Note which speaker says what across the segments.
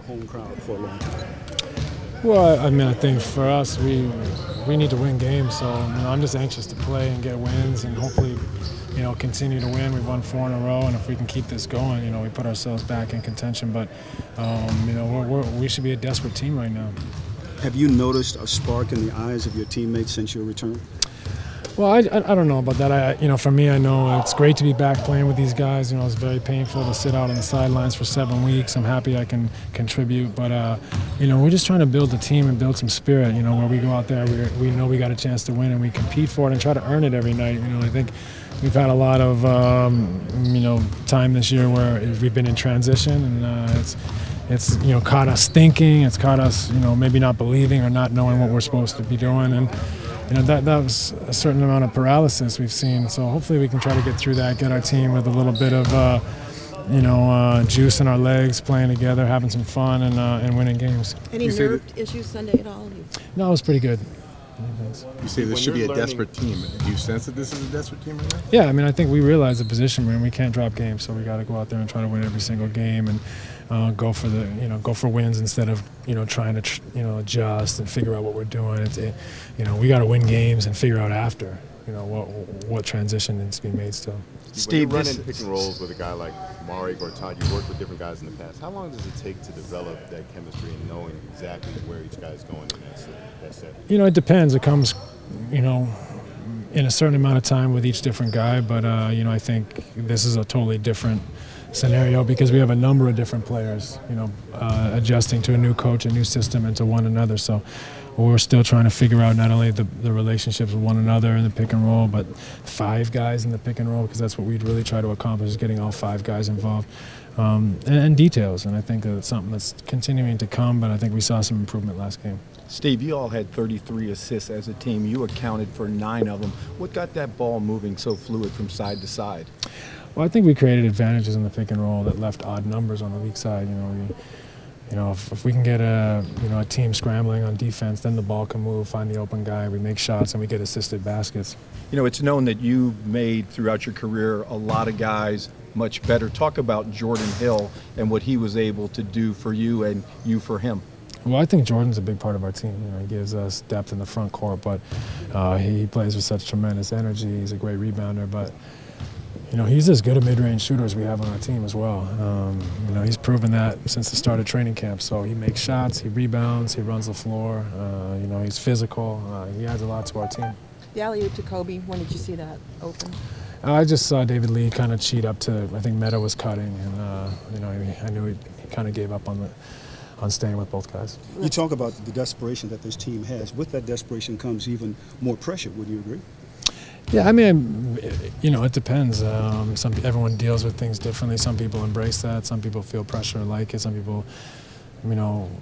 Speaker 1: a home crowd for a long time?
Speaker 2: Well, I mean, I think for us, we need to win games. So I'm just anxious to play and get wins, and hopefully, continue to win. We've won 4 in a row, and if we can keep this going, we put ourselves back in contention. But we should be a desperate team right now.
Speaker 1: Have you noticed a spark in the eyes of your teammates since your return?
Speaker 2: Well, I don't know about that. For me, I know it's great to be back playing with these guys. It's very painful to sit out on the sidelines for 7 weeks. I'm happy I can contribute, but we're just trying to build the team and build some spirit. Where we go out there, we know we got a chance to win, and we compete for it and try to earn it every night. I think we've had a lot of time this year where we've been in transition, and it's caught us thinking. It's caught us maybe not believing or not knowing what we're supposed to be doing, and that was a certain amount of paralysis we've seen. So hopefully we can try to get through that, get our team with a little bit of juice in our legs, playing together, having some fun, and winning games.
Speaker 3: Any nerve issues Sunday at all?
Speaker 2: No, it was pretty good.
Speaker 4: You say this should be a desperate team. Do you sense that this is a desperate team right now?
Speaker 2: Yeah, I mean, I think we realize the position we're in. We can't drop games, so we got to go out there and try to win every single game and go for wins instead of trying to adjust and figure out what we're doing. We got to win games and figure out after what transition needs to be made still.
Speaker 4: Steve, when you run in pick and rolls with a guy like Marek or Todd, you worked with different guys in the past. How long does it take to develop that chemistry and knowing exactly where each guy's going in that set?
Speaker 2: It depends. It comes, in a certain amount of time with each different guy. But I think this is a totally different scenario because we have a number of different players, adjusting to a new coach, a new system, and to one another. So we're still trying to figure out not only the relationships with one another in the pick and roll, but 5 guys in the pick and roll, because that's what we'd really try to accomplish, is getting all 5 guys involved, and details. And I think it's something that's continuing to come, but I think we saw some improvement last game.
Speaker 5: Steve, you all had 33 assists as a team. You accounted for 9 of them. What got that ball moving so fluid from side to side?
Speaker 2: Well, I think we created advantages in the pick and roll that left odd numbers on the weak side. If we can get a team scrambling on defense, then the ball can move, find the open guy, we make shots, and we get assisted baskets.
Speaker 5: It's known that you've made throughout your career a lot of guys much better. Talk about Jordan Hill and what he was able to do for you and you for him.
Speaker 2: Well, I think Jordan's a big part of our team. He gives us depth in the front court, but he plays with such tremendous energy. He's a great rebounder, but he's as good a mid-range shooter as we have on our team as well. He's proven that since the start of training camp. So he makes shots, he rebounds, he runs the floor. He's physical. He adds a lot to our team.
Speaker 3: The alley-oop to Kobe, when did you see that open?
Speaker 2: I just saw David Lee kind of cheat up to, I think Meta was cutting, and I knew he kind of gave up on staying with both guys.
Speaker 1: You talk about the desperation that this team has. With that desperation comes even more pressure. Would you agree?
Speaker 2: Yeah, I mean, it depends. Everyone deals with things differently. Some people embrace that. Some people feel pressure and like it. Some people,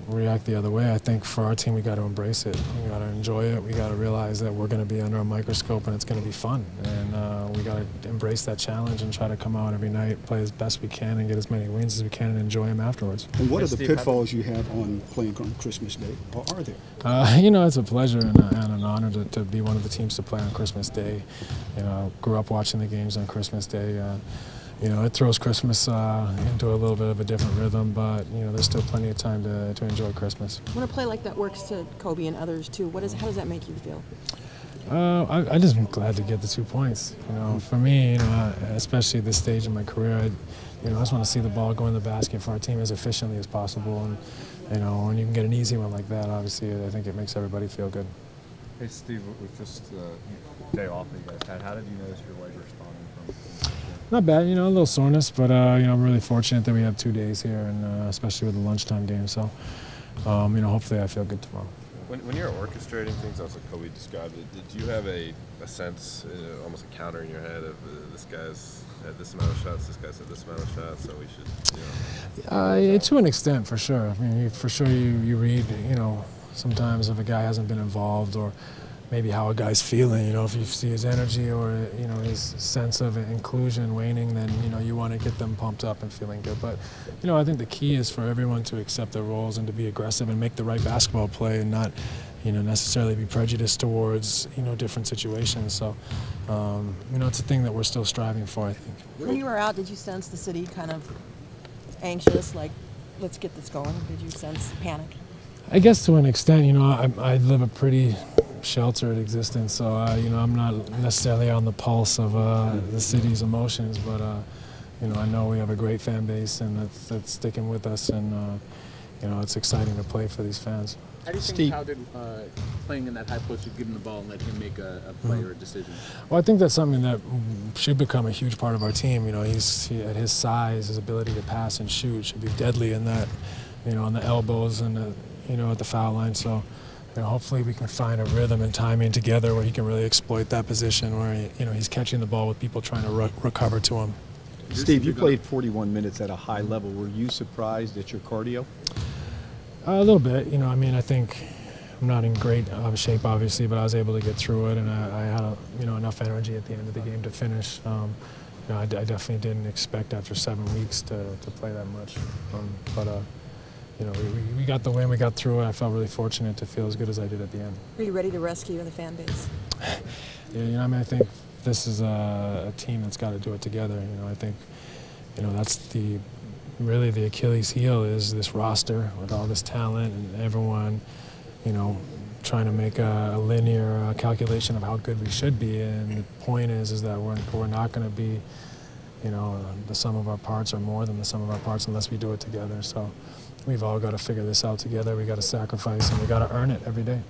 Speaker 2: react the other way. I think for our team, we got to embrace it. We got to enjoy it. We got to realize that we're going to be under a microscope and it's going to be fun. And we got to embrace that challenge and try to come out every night, play as best we can, and get as many wins as we can, and enjoy them afterwards.
Speaker 1: And what are the pitfalls you have on playing on Christmas Day, or are there?
Speaker 2: It's a pleasure and an honor to be one of the teams to play on Christmas Day. Grew up watching the games on Christmas Day. It throws Christmas into a little bit of a different rhythm, but there's still plenty of time to enjoy Christmas.
Speaker 3: When a play like that works to Kobe and others too, how does that make you feel?
Speaker 2: I just am glad to get the 2 points. For me, especially at this stage in my career, I just want to see the ball go in the basket for our team as efficiently as possible. And when you can get an easy one like that, obviously, I think it makes everybody feel good.
Speaker 6: Hey Steve, with just day off that you guys had, how did you notice your leg responding from?
Speaker 2: Not bad, a little soreness, but I'm really fortunate that we have 2 days here, and especially with the lunchtime game. So, hopefully I feel good tomorrow.
Speaker 7: When you're orchestrating things, as like Kobe described it, did you have a sense, almost a counter in your head of this guy's had this amount of shots, this guy's had this amount of shots, so we should,
Speaker 2: To an extent, for sure. I mean, for sure you read, sometimes if a guy hasn't been involved, or maybe how a guy's feeling, if you see his energy or, his sense of inclusion waning, then, you want to get them pumped up and feeling good. But, I think the key is for everyone to accept their roles and to be aggressive and make the right basketball play and not, necessarily be prejudiced towards, different situations. So, it's a thing that we're still striving for, I think.
Speaker 3: When you were out, did you sense the city kind of anxious, like let's get this going? Did you sense panic?
Speaker 2: I guess to an extent, you know, I live a pretty sheltered existence, so you know, I'm not necessarily on the pulse of the city's emotions, but you know, I know we have a great fan base and that's sticking with us, and you know, it's exciting to play for these fans.
Speaker 8: How do you think how did playing in that high post, you give him the ball and let him make a play or a decision?
Speaker 2: Well, I think that's something that should become a huge part of our team. You know, he, at his size, his ability to pass and shoot should be deadly in that, you know, on the elbows and the, you know, at the foul line. So, you know, hopefully we can find a rhythm and timing together where he can really exploit that position where he, you know, he's catching the ball with people trying to recover to him.
Speaker 5: Steve, you played 41 minutes at a high level. Were you surprised at your cardio?
Speaker 2: A little bit. You know, I mean, I think I'm not in great shape, obviously, but I was able to get through it, and I had, you know, enough energy at the end of the game to finish. You know, I definitely didn't expect after 7 weeks to play that much. But you know, we got the win, we got through it. I felt really fortunate to feel as good as I did at the end.
Speaker 3: Are you ready to rescue the fan base?
Speaker 2: Yeah, you know, I mean, I think this is a team that's got to do it together. You know, I think, you know, that's really the Achilles heel is this roster with all this talent and everyone, you know, trying to make a linear calculation of how good we should be. And the point is that we're not going to be, you know, the sum of our parts or more than the sum of our parts unless we do it together. So we've all got to figure this out together. We got to sacrifice and we got to earn it every day.